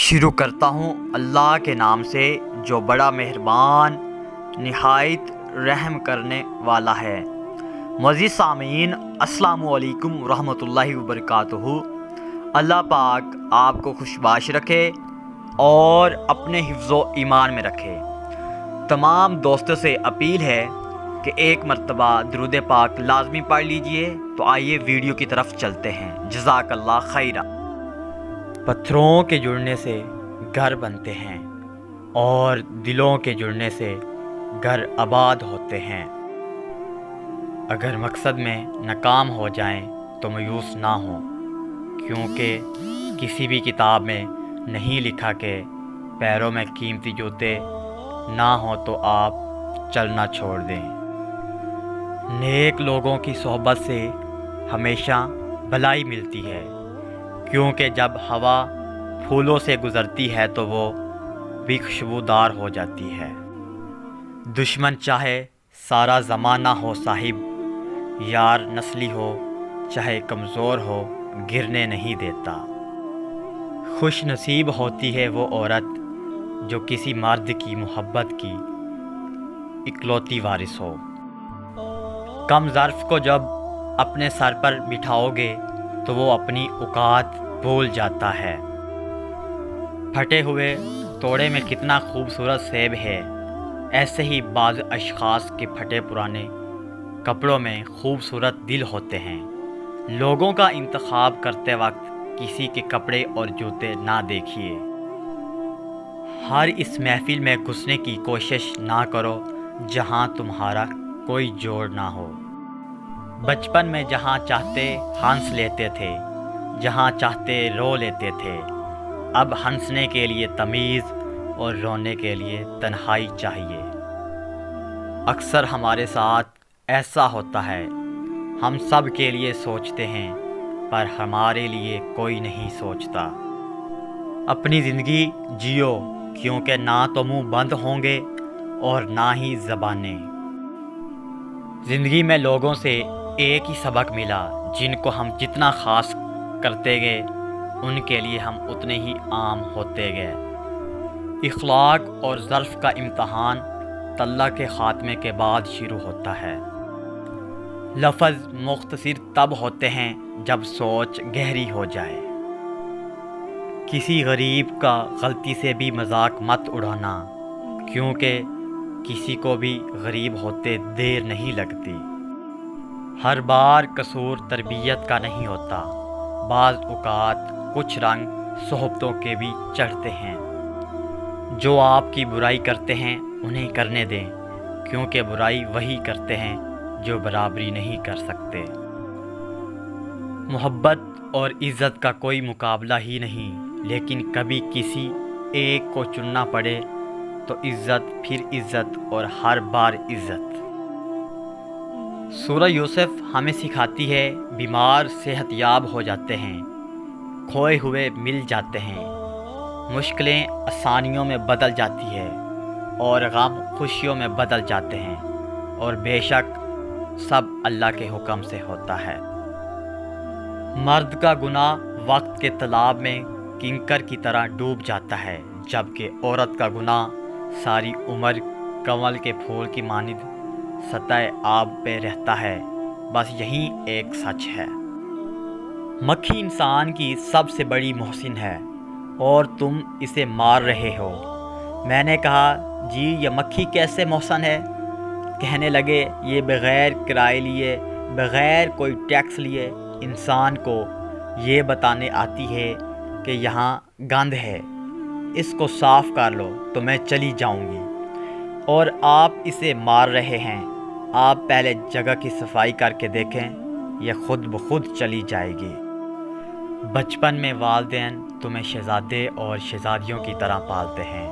شروع کرتا ہوں اللہ کے نام سے جو بڑا مہربان نہایت رحم کرنے والا ہے۔ معزز سامعین، السلام علیکم ورحمۃ اللہ وبرکاتہ۔ اللہ پاک آپ کو خوشباش رکھے اور اپنے حفظ و ایمان میں رکھے۔ تمام دوستوں سے اپیل ہے کہ ایک مرتبہ درود پاک لازمی پڑھ لیجئے۔ تو آئیے ویڈیو کی طرف چلتے ہیں۔ جزاک اللہ خیرہ۔ پتھروں کے جڑنے سے گھر بنتے ہیں اور دلوں کے جڑنے سے گھر آباد ہوتے ہیں۔ اگر مقصد میں ناکام ہو جائیں تو مایوس نہ ہوں، کیونکہ کسی بھی کتاب میں نہیں لکھا کہ پیروں میں قیمتی جوتے نہ ہوں تو آپ چلنا چھوڑ دیں۔ نیک لوگوں کی صحبت سے ہمیشہ بھلائی ملتی ہے، کیونکہ جب ہوا پھولوں سے گزرتی ہے تو وہ بھی خوشبودار ہو جاتی ہے۔ دشمن چاہے سارا زمانہ ہو صاحب، یار نسلی ہو چاہے کمزور ہو گرنے نہیں دیتا۔ خوش نصیب ہوتی ہے وہ عورت جو کسی مرد کی محبت کی اکلوتی وارث ہو۔ کم ظرف کو جب اپنے سر پر بٹھاؤ گے تو وہ اپنی اوقات بھول جاتا ہے۔ پھٹے ہوئے توڑے میں کتنا خوبصورت سیب ہے، ایسے ہی بعض اشخاص کے پھٹے پرانے کپڑوں میں خوبصورت دل ہوتے ہیں۔ لوگوں کا انتخاب کرتے وقت کسی کے کپڑے اور جوتے نہ دیکھیے۔ ہر اس محفل میں گھسنے کی کوشش نہ کرو جہاں تمہارا کوئی جوڑ نہ ہو۔ بچپن میں جہاں چاہتے ہنس لیتے تھے، جہاں چاہتے رو لیتے تھے۔ اب ہنسنے کے لیے تمیز اور رونے کے لیے تنہائی چاہیے۔ اکثر ہمارے ساتھ ایسا ہوتا ہے، ہم سب کے لیے سوچتے ہیں پر ہمارے لیے کوئی نہیں سوچتا۔ اپنی زندگی جیو، کیونکہ نہ تو منہ بند ہوں گے اور نہ ہی زبانیں۔ زندگی میں لوگوں سے ایک ہی سبق ملا، جن کو ہم جتنا خاص کرتے گئے ان کے لیے ہم اتنے ہی عام ہوتے گئے۔ اخلاق اور ظرف کا امتحان طلّہ کے خاتمے کے بعد شروع ہوتا ہے۔ لفظ مختصر تب ہوتے ہیں جب سوچ گہری ہو جائے۔ کسی غریب کا غلطی سے بھی مذاق مت اڑانا، کیونکہ کسی کو بھی غریب ہوتے دیر نہیں لگتی۔ ہر بار قصور تربیت کا نہیں ہوتا، بعض اوقات کچھ رنگ صحبتوں کے بھی چڑھتے ہیں۔ جو آپ کی برائی کرتے ہیں انہیں کرنے دیں، کیونکہ برائی وہی کرتے ہیں جو برابری نہیں کر سکتے۔ محبت اور عزت کا کوئی مقابلہ ہی نہیں، لیکن کبھی کسی ایک کو چننا پڑے تو عزت پھر عزت اور ہر بار عزت۔ سورہ یوسف ہمیں سکھاتی ہے، بیمار صحت یاب ہو جاتے ہیں، کھوئے ہوئے مل جاتے ہیں، مشکلیں آسانیوں میں بدل جاتی ہے اور غم خوشیوں میں بدل جاتے ہیں، اور بے شک سب اللہ کے حکم سے ہوتا ہے۔ مرد کا گناہ وقت کے تالاب میں کنکر کی طرح ڈوب جاتا ہے، جبکہ عورت کا گناہ ساری عمر کنول کے پھول کی مانند سطح آب پہ رہتا ہے۔ بس یہی ایک سچ ہے۔ مکھی انسان کی سب سے بڑی محسن ہے اور تم اسے مار رہے ہو۔ میں نے کہا، جی یہ مکھی کیسے محسن ہے؟ کہنے لگے، یہ بغیر کرائے لیے، بغیر کوئی ٹیکس لیے انسان کو یہ بتانے آتی ہے کہ یہاں گند ہے، اس کو صاف کر لو تو میں چلی جاؤں گی، اور آپ اسے مار رہے ہیں۔ آپ پہلے جگہ کی صفائی کر کے دیکھیں، یہ خود بخود چلی جائے گی۔ بچپن میں والدین تمہیں شہزادے اور شہزادیوں کی طرح پالتے ہیں،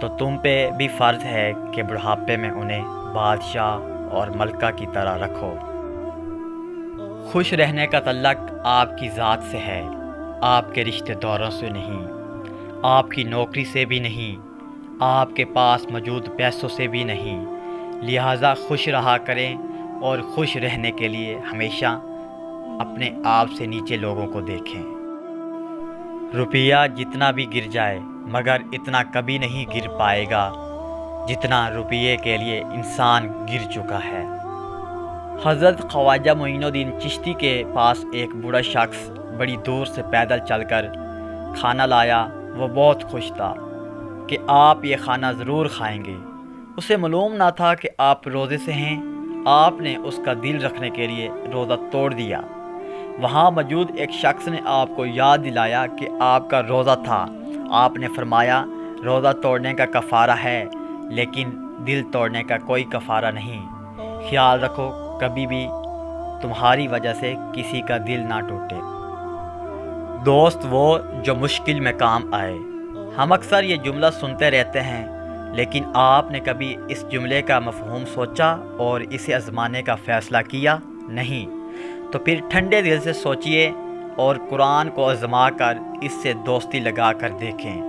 تو تم پہ بھی فرض ہے کہ بڑھاپے میں انہیں بادشاہ اور ملکہ کی طرح رکھو۔ خوش رہنے کا تعلق آپ کی ذات سے ہے، آپ کے رشتہ داروں سے نہیں، آپ کی نوکری سے بھی نہیں، آپ کے پاس موجود پیسوں سے بھی نہیں۔ لہٰذا خوش رہا کریں، اور خوش رہنے کے لیے ہمیشہ اپنے آپ سے نیچے لوگوں کو دیکھیں۔ روپیہ جتنا بھی گر جائے مگر اتنا کبھی نہیں گر پائے گا جتنا روپیے کے لیے انسان گر چکا ہے۔ حضرت خواجہ معین الدین چشتی کے پاس ایک بوڑھا شخص بڑی دور سے پیدل چل کر کھانا لایا۔ وہ بہت خوش تھا کہ آپ یہ کھانا ضرور کھائیں گے۔ اسے معلوم نہ تھا کہ آپ روزے سے ہیں۔ آپ نے اس کا دل رکھنے کے لیے روزہ توڑ دیا۔ وہاں موجود ایک شخص نے آپ کو یاد دلایا کہ آپ کا روزہ تھا۔ آپ نے فرمایا، روزہ توڑنے کا کفارہ ہے لیکن دل توڑنے کا کوئی کفارہ نہیں۔ خیال رکھو کبھی بھی تمہاری وجہ سے کسی کا دل نہ ٹوٹے۔ دوست وہ جو مشکل میں کام آئے۔ ہم اکثر یہ جملہ سنتے رہتے ہیں لیکن آپ نے کبھی اس جملے کا مفہوم سوچا اور اسے آزمانے کا فیصلہ کیا؟ نہیں۔ تو پھر ٹھنڈے دل سے سوچئے اور قرآن کو آزما کر اس سے دوستی لگا کر دیکھیں۔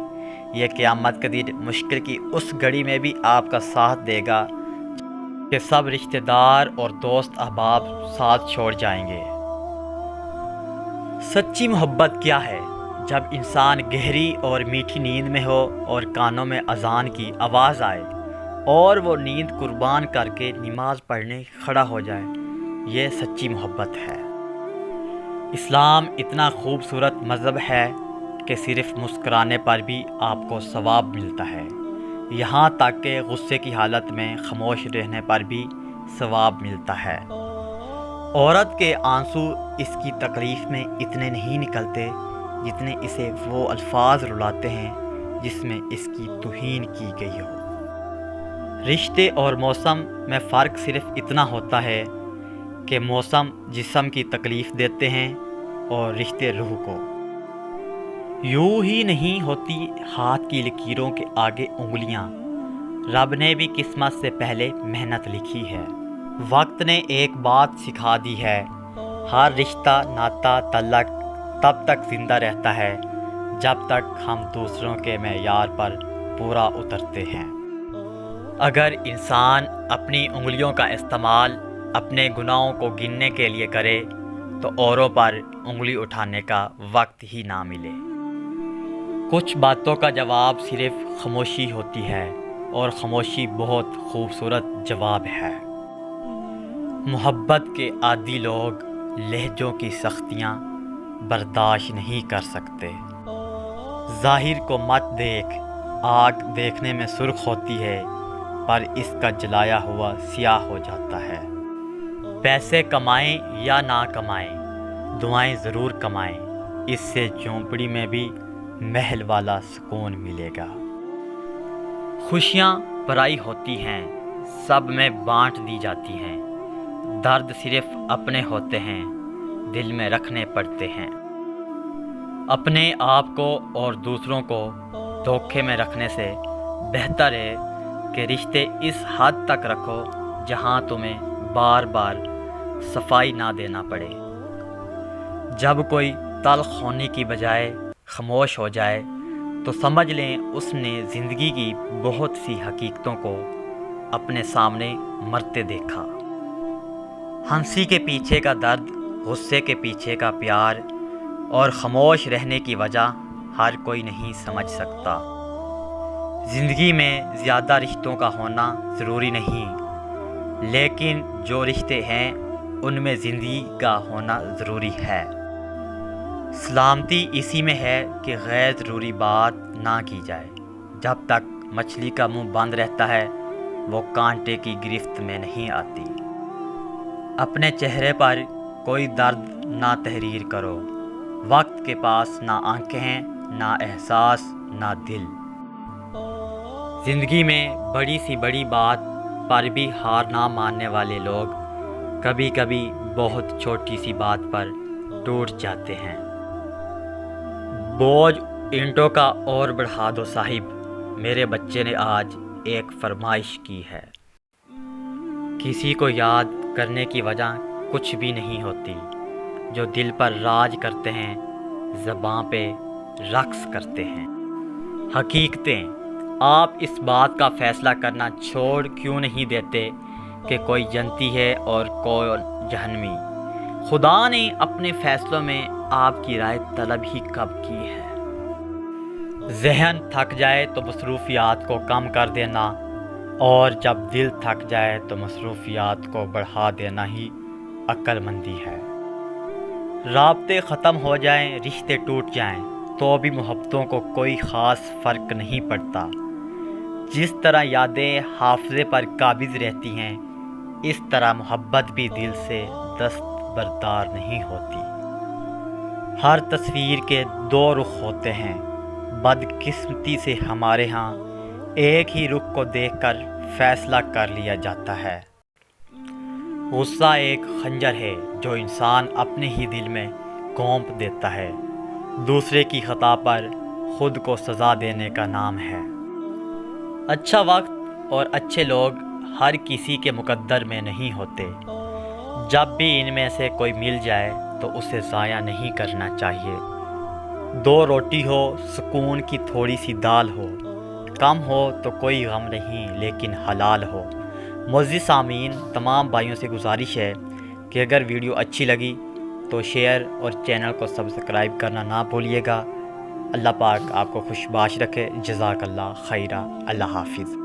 یہ قیامت کے دن مشکل کی اس گھڑی میں بھی آپ کا ساتھ دے گا کہ سب رشتہ دار اور دوست احباب ساتھ چھوڑ جائیں گے۔ سچی محبت کیا ہے؟ جب انسان گہری اور میٹھی نیند میں ہو اور کانوں میں اذان کی آواز آئے اور وہ نیند قربان کر کے نماز پڑھنے کھڑا ہو جائے، یہ سچی محبت ہے۔ اسلام اتنا خوبصورت مذہب ہے کہ صرف مسکرانے پر بھی آپ کو ثواب ملتا ہے، یہاں تک کہ غصے کی حالت میں خاموش رہنے پر بھی ثواب ملتا ہے۔ عورت کے آنسو اس کی تکلیف میں اتنے نہیں نکلتے جتنے اسے وہ الفاظ رلاتے ہیں جس میں اس کی توہین کی گئی ہو۔ رشتے اور موسم میں فرق صرف اتنا ہوتا ہے کہ موسم جسم کی تکلیف دیتے ہیں اور رشتے روح کو۔ یوں ہی نہیں ہوتی ہاتھ کی لکیروں کے آگے انگلیاں، رب نے بھی قسمت سے پہلے محنت لکھی ہے۔ وقت نے ایک بات سکھا دی ہے، ہر رشتہ ناتا تعلق تب تک زندہ رہتا ہے جب تک ہم دوسروں کے معیار پر پورا اترتے ہیں۔ اگر انسان اپنی انگلیوں کا استعمال اپنے گناہوں کو گننے کے لیے کرے تو اوروں پر انگلی اٹھانے کا وقت ہی نہ ملے۔ کچھ باتوں کا جواب صرف خاموشی ہوتی ہے اور خاموشی بہت خوبصورت جواب ہے۔ محبت کے عادی لوگ لہجوں کی سختیاں برداشت نہیں کر سکتے۔ ظاہر کو مت دیکھ، آگ دیکھنے میں سرخ ہوتی ہے پر اس کا جلایا ہوا سیاہ ہو جاتا ہے۔ پیسے کمائیں یا نہ کمائیں، دعائیں ضرور کمائیں، اس سے جھونپڑی میں بھی محل والا سکون ملے گا۔ خوشیاں پرائی ہوتی ہیں، سب میں بانٹ دی جاتی ہیں، درد صرف اپنے ہوتے ہیں، دل میں رکھنے پڑتے ہیں۔ اپنے آپ کو اور دوسروں کو دھوکے میں رکھنے سے بہتر ہے کہ رشتے اس حد تک رکھو جہاں تمہیں بار بار صفائی نہ دینا پڑے۔ جب کوئی تلخ ہونے کی بجائے خاموش ہو جائے تو سمجھ لیں اس نے زندگی کی بہت سی حقیقتوں کو اپنے سامنے مرتے دیکھا۔ ہنسی کے پیچھے کا درد، غصے کے پیچھے کا پیار اور خاموش رہنے کی وجہ ہر کوئی نہیں سمجھ سکتا۔ زندگی میں زیادہ رشتوں کا ہونا ضروری نہیں، لیکن جو رشتے ہیں ان میں زندگی کا ہونا ضروری ہے۔ سلامتی اسی میں ہے کہ غیر ضروری بات نہ کی جائے۔ جب تک مچھلی کا منہ بند رہتا ہے وہ کانٹے کی گرفت میں نہیں آتی۔ اپنے چہرے پر کوئی درد نہ تحریر کرو، وقت کے پاس نہ آنکھیں ہیں، نہ احساس، نہ دل۔ زندگی میں بڑی سی بڑی بات پر بھی ہار نہ ماننے والے لوگ کبھی کبھی بہت چھوٹی سی بات پر ٹوٹ جاتے ہیں۔ بوجھ اینٹوں کا اور بڑھا دو صاحب، میرے بچے نے آج ایک فرمائش کی ہے۔ کسی کو یاد کرنے کی وجہ کچھ بھی نہیں ہوتی، جو دل پر راج کرتے ہیں زباں پہ رقص کرتے ہیں۔ حقیقتیں آپ اس بات کا فیصلہ کرنا چھوڑ کیوں نہیں دیتے کہ کوئی جنتی ہے اور کوئی جہنمی؟ خدا نے اپنے فیصلوں میں آپ کی رائے طلب ہی کب کی ہے؟ ذہن تھک جائے تو مصروفیات کو کم کر دینا، اور جب دل تھک جائے تو مصروفیات کو بڑھا دینا ہی عقل مندی ہے۔ رابطے ختم ہو جائیں، رشتے ٹوٹ جائیں تو بھی محبتوں کو کوئی خاص فرق نہیں پڑتا۔ جس طرح یادیں حافظے پر قابض رہتی ہیں، اس طرح محبت بھی دل سے دستبردار نہیں ہوتی۔ ہر تصویر کے دو رخ ہوتے ہیں، بدقسمتی سے ہمارے ہاں ایک ہی رخ کو دیکھ کر فیصلہ کر لیا جاتا ہے۔ غصہ ایک خنجر ہے جو انسان اپنے ہی دل میں گھونپ دیتا ہے، دوسرے کی خطا پر خود کو سزا دینے کا نام ہے۔ اچھا وقت اور اچھے لوگ ہر کسی کے مقدر میں نہیں ہوتے، جب بھی ان میں سے کوئی مل جائے تو اسے ضائع نہیں کرنا چاہیے۔ دو روٹی ہو، سکون کی تھوڑی سی دال ہو، کم ہو تو کوئی غم نہیں لیکن حلال ہو۔ معزز سامعین، تمام بھائیوں سے گزارش ہے کہ اگر ویڈیو اچھی لگی تو شیئر اور چینل کو سبسکرائب کرنا نہ بھولیے گا۔ اللہ پاک آپ کو خوش باش رکھے۔ جزاک اللہ خیرہ۔ اللہ حافظ۔